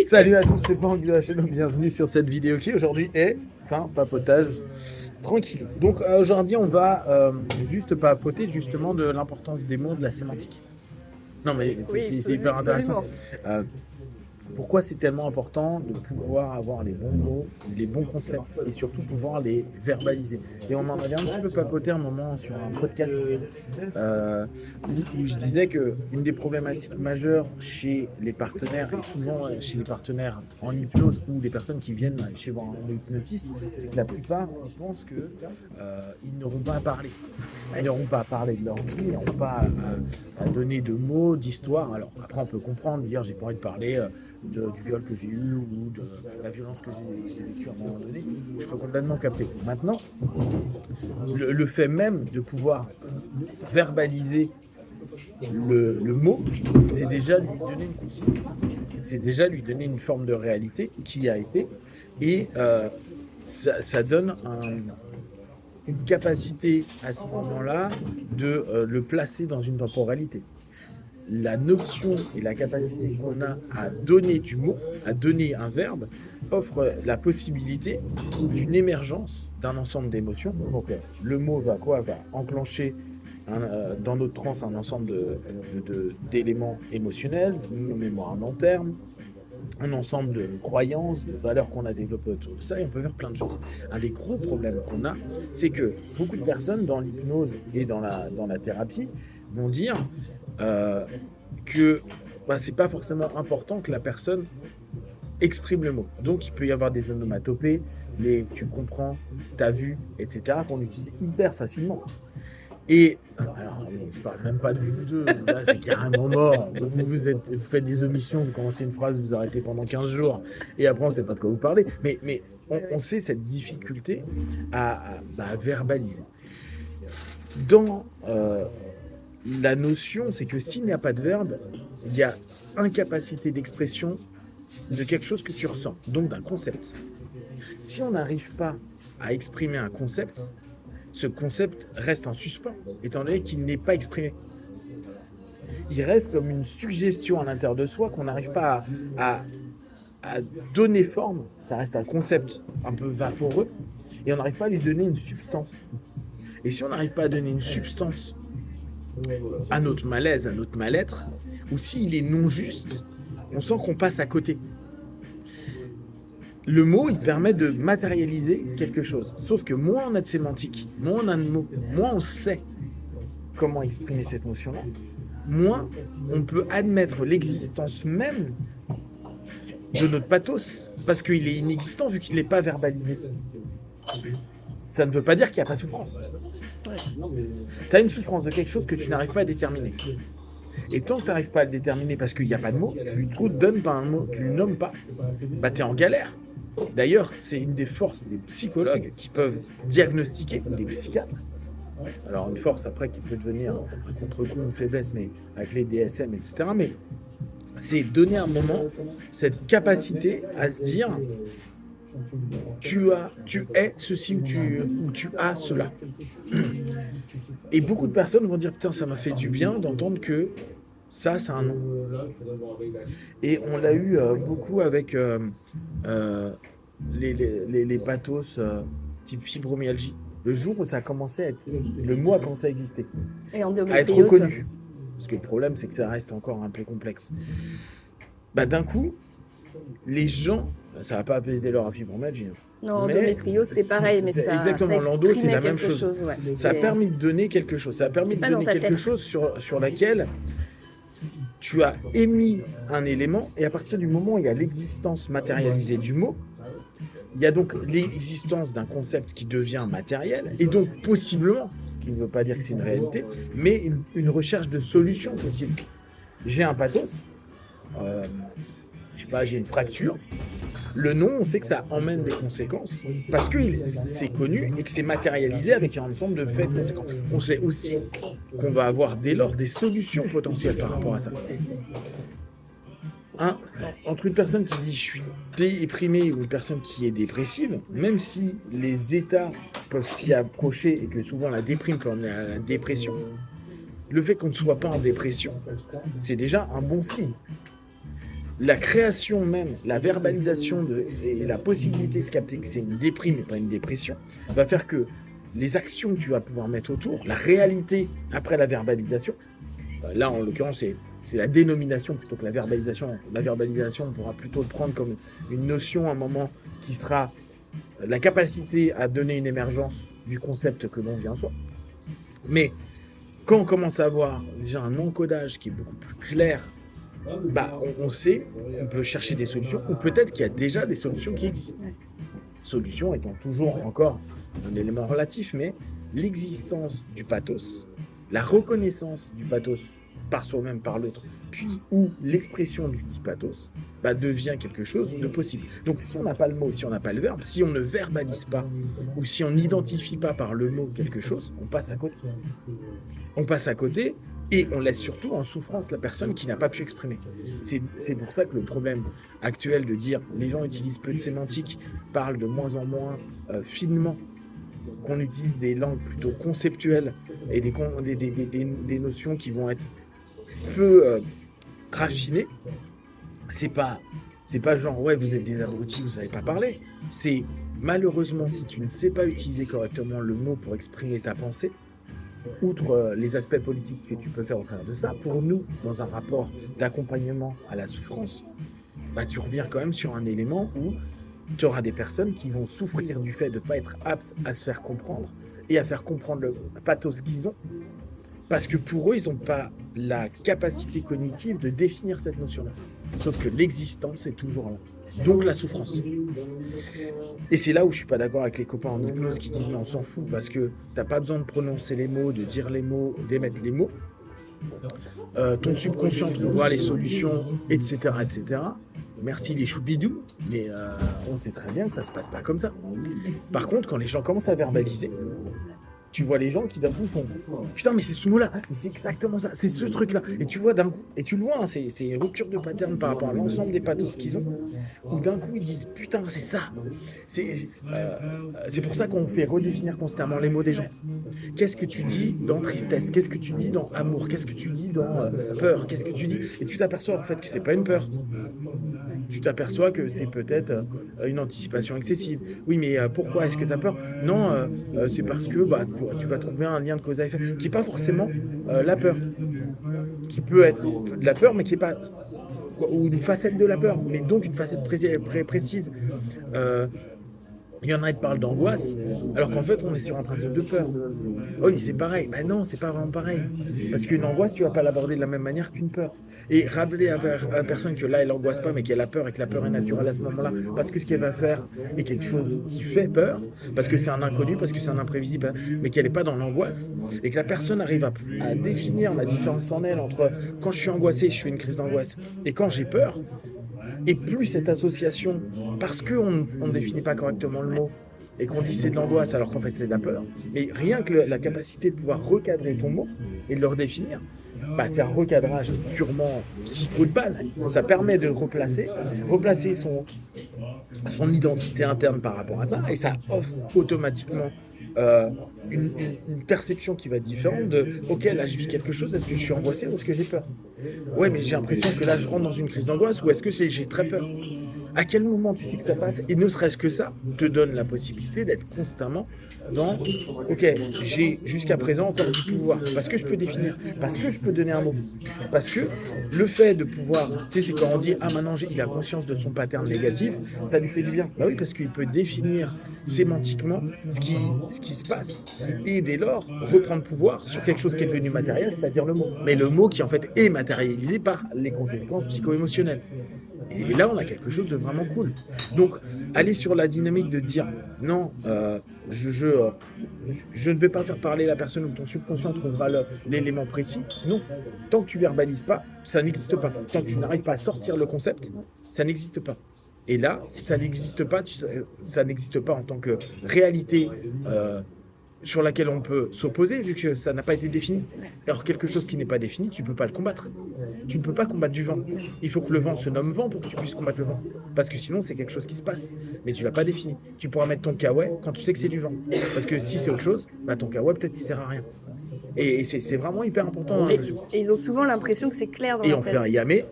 Salut à tous, c'est Bang de la chaîne, bienvenue sur cette vidéo qui aujourd'hui est un papotage tranquille. Donc aujourd'hui on va juste papoter justement de l'importance des mots, de la sémantique. Non mais Oui, c'est hyper intéressant. absolument. Euh, Pourquoi c'est tellement important de pouvoir avoir les bons mots, les bons concepts et surtout pouvoir les verbaliser. Et on en avait un petit peu papoté un moment sur un podcast euh, où je disais qu'une des problématiques majeures chez les partenaires, et souvent chez les partenaires en hypnose ou des personnes qui viennent chez voir un hypnotiste, c'est que la plupart pensent qu'ils n'auront pas à parler. Ils n'auront pas à parler de leur vie, ils n'auront pas à donner de mots, d'histoires. Alors après on peut comprendre, dire j'ai pas envie de parler du viol que j'ai eu ou de la violence que j'ai vécue à un moment donné. Je peux complètement capter. Maintenant, le fait même de pouvoir verbaliser le mot, c'est déjà lui donner une consistance. C'est déjà lui donner une forme de réalité qui a été. Et ça donne une capacité à ce moment-là de le placer dans une temporalité. La notion et la capacité qu'on a à donner du mot, à donner un verbe, offre la possibilité d'une émergence d'un ensemble d'émotions. Donc le mot va quoi? Va enclencher dans notre transe un ensemble d'éléments émotionnels, une mémoire à long terme, un ensemble de croyances, de valeurs qu'on a développées autour de ça, et on peut faire plein de choses. Un des gros problèmes qu'on a, c'est que beaucoup de personnes dans l'hypnose et dans la thérapie vont dire que c'est pas forcément important que la personne exprime le mot. Donc il peut y avoir des onomatopées, les tu comprends, t'as vu, etc., qu'on utilise hyper facilement. Et alors, je parle même pas de vous deux, là c'est carrément mort. Vous faites des omissions, vous commencez une phrase, vous arrêtez pendant 15 jours, et après on sait pas de quoi vous parlez. Mais on sait cette difficulté à verbaliser. Dans la notion, c'est que s'il n'y a pas de verbe, il y a incapacité d'expression de quelque chose que tu ressens, donc d'un concept. Si on n'arrive pas à exprimer un concept, ce concept reste en suspens, étant donné qu'il n'est pas exprimé. Il reste comme une suggestion à l'intérieur de soi qu'on n'arrive pas à donner forme. Ça reste un concept un peu vaporeux, et on n'arrive pas à lui donner une substance. Et si on n'arrive pas à donner une substance à notre malaise, à notre mal-être, ou s'il est non juste, on sent qu'on passe à côté. Le mot, il permet de matérialiser quelque chose. Sauf que moins on a de sémantique, moins on a de mots, moins on sait comment exprimer cette notion-là, moins on peut admettre l'existence même de notre pathos, parce qu'il est inexistant vu qu'il n'est pas verbalisé. Ça ne veut pas dire qu'il n'y a pas souffrance. Tu as une souffrance de quelque chose que tu n'arrives pas à déterminer. Et tant que tu n'arrives pas à le déterminer parce qu'il n'y a pas de mots, tu lui donnes pas un mot, tu ne nommes pas, tu es en galère. D'ailleurs, c'est une des forces des psychologues qui peuvent diagnostiquer, des psychiatres. Alors une force après qui peut devenir un contre-coup, une faiblesse, mais avec les DSM, etc. Mais c'est donner un moment cette capacité à se dire tu es ceci ou tu as cela. Et beaucoup de personnes vont dire putain, ça m'a fait du bien d'entendre que ça, c'est un nom. Et on l'a eu beaucoup avec les pathos type fibromyalgie. Le jour où ça a commencé à être, le mot a commencé à exister, Et à être endométriose. reconnu. Parce que le problème, c'est que ça reste encore un peu complexe. D'un coup, les gens, ça va pas apaiser leur fibromyalgie. Non, endométriose, c'est pareil, mais ça, exactement, ça l'endo, c'est la exprimait même quelque chose. ouais. Ça a permis de donner quelque chose. Ça a permis de pas dans donner ta quelque tête. chose sur laquelle tu as émis un élément, et à partir du moment où il y a l'existence matérialisée du mot, il y a donc l'existence d'un concept qui devient matériel, et donc possiblement, ce qui ne veut pas dire que c'est une réalité, mais une recherche de solution possible. J'ai un pathos, je sais pas, j'ai une fracture. Le nom, on sait que ça emmène des conséquences parce que c'est connu et que c'est matérialisé avec un ensemble de faits de conséquences. On sait aussi qu'on va avoir dès lors des solutions potentielles par rapport à ça. Entre une personne qui dit je suis déprimé ou une personne qui est dépressive, même si les états peuvent s'y approcher et que souvent la déprime peut emmener à la dépression, le fait qu'on ne soit pas en dépression, c'est déjà un bon signe. la création même, la verbalisation et la possibilité de capter que c'est une déprime et pas une dépression, va faire que les actions que tu vas pouvoir mettre autour, la réalité après la verbalisation, là en l'occurrence c'est la dénomination plutôt que la verbalisation. La verbalisation, on pourra plutôt le prendre comme une notion, un moment qui sera la capacité à donner une émergence du concept que l'on vient soi. Mais quand on commence à avoir déjà un encodage qui est beaucoup plus clair, on sait qu'on peut chercher des solutions, ou peut-être qu'il y a déjà des solutions qui existent. Solution étant toujours encore un élément relatif, mais l'existence du pathos, la reconnaissance du pathos par soi-même, par l'autre, puis ou l'expression du dit pathos, devient quelque chose de possible. Donc si on n'a pas le mot, si on n'a pas le verbe, si on ne verbalise pas, ou si on n'identifie pas par le mot quelque chose, on passe à côté. On passe à côté et on laisse surtout en souffrance la personne qui n'a pas pu exprimer. C'est pour ça que le problème actuel de dire les gens utilisent peu de sémantique, parlent de moins en moins finement, qu'on utilise des langues plutôt conceptuelles et des notions qui vont être peu raffinées, c'est pas genre ouais vous êtes des abrutis, vous savez pas parler. C'est malheureusement si tu ne sais pas utiliser correctement le mot pour exprimer ta pensée, outre les aspects politiques que tu peux faire au travers de ça, pour nous, dans un rapport d'accompagnement à la souffrance, tu reviens quand même sur un élément où tu auras des personnes qui vont souffrir du fait de ne pas être aptes à se faire comprendre et à faire comprendre le pathos qu'ils ont, parce que pour eux, ils n'ont pas la capacité cognitive de définir cette notion-là. Sauf que l'existence est toujours là. Donc la souffrance. Et c'est là où je suis pas d'accord avec les copains en hypnose qui disent mais on s'en fout parce que t'as pas besoin de prononcer les mots, de dire les mots, d'émettre les mots. Ton subconscient trouvera les solutions, etc., etc. Merci les choubidous, mais on sait très bien que ça se passe pas comme ça. Par contre, quand les gens commencent à verbaliser, tu vois les gens qui d'un coup font putain mais c'est ce mot là, mais c'est exactement ça, c'est ce truc là, et tu vois d'un coup, et tu le vois, hein, c'est une rupture de pattern par rapport à l'ensemble des pathos qu'ils ont, où d'un coup ils disent putain c'est ça, c'est pour ça qu'on fait redéfinir constamment les mots des gens. Qu'est-ce que tu dis dans tristesse, qu'est-ce que tu dis dans amour, qu'est-ce que tu dis dans peur, qu'est-ce que tu dis, et tu t'aperçois en fait que c'est pas une peur, tu t'aperçois que c'est peut-être une anticipation excessive. Oui, mais pourquoi est-ce que tu as peur? Non, c'est parce que tu vas trouver un lien de cause à effet qui n'est pas forcément la peur, qui peut être de la peur, mais qui n'est pas, ou une facette de la peur, mais donc une facette précise. Il y en a qui parlent d'angoisse, alors qu'en fait, on est sur un principe de peur. Oui, c'est pareil. Ben non, c'est pas vraiment pareil. Parce qu'une angoisse, tu vas pas l'aborder de la même manière qu'une peur. Et rappeler à la personne que là, elle n'angoisse pas, mais qu'elle a peur et que la peur est naturelle à ce moment-là, parce que ce qu'elle va faire est quelque chose qui fait peur, parce que c'est un inconnu, parce que c'est un imprévisible, mais qu'elle n'est pas dans l'angoisse, et que la personne arrive à définir la différence en elle entre quand je suis angoissé, je fais une crise d'angoisse, et quand j'ai peur, et plus cette association, parce qu'on ne définit pas correctement le mot, et qu'on dit c'est de l'angoisse alors qu'en fait c'est de la peur, mais rien que la capacité de pouvoir recadrer ton mot et de le redéfinir, c'est un recadrage purement psycho de base. Ça permet de replacer son identité interne par rapport à ça, et ça offre automatiquement une perception qui va être différente de ok là je vis quelque chose, est-ce que je suis angoissé ou est-ce que j'ai peur? Ouais mais j'ai l'impression que là je rentre dans une crise d'angoisse, ou est-ce que j'ai très peur? À quel moment tu sais que ça passe? Et ne serait-ce que ça te donne la possibilité d'être constamment dans ok, j'ai jusqu'à présent encore du pouvoir, parce que je peux définir, parce que je peux donner un mot, parce que le fait de pouvoir, tu sais, c'est quand on dit ah maintenant il a conscience de son pattern négatif, ça lui fait du bien. Bah oui, parce qu'il peut définir sémantiquement ce qui se passe, et dès lors reprendre pouvoir sur quelque chose qui est devenu matériel, c'est-à-dire le mot, mais le mot qui en fait est matérialisé par les conséquences psycho-émotionnelles. Et là, on a quelque chose de vraiment cool. Donc, aller sur la dynamique de dire non, je ne vais pas faire parler la personne, ou ton subconscient trouvera l'élément précis. Non, tant que tu verbalises pas, ça n'existe pas. Tant que tu n'arrives pas à sortir le concept, ça n'existe pas. Et là, si ça n'existe pas, ça n'existe pas en tant que réalité sur laquelle on peut s'opposer, vu que ça n'a pas été défini. Alors quelque chose qui n'est pas défini, tu ne peux pas le combattre. Tu ne peux pas combattre du vent. Il faut que le vent se nomme vent pour que tu puisses combattre le vent. Parce que sinon, c'est quelque chose qui se passe. Mais tu ne l'as pas défini. Tu pourras mettre ton kawaii quand tu sais que c'est du vent. Parce que si c'est autre chose, ton kawaii peut-être il ne sert à rien. Et c'est vraiment hyper important. Et ils ont souvent l'impression que c'est clair dans et leur on tête. fait un yamé.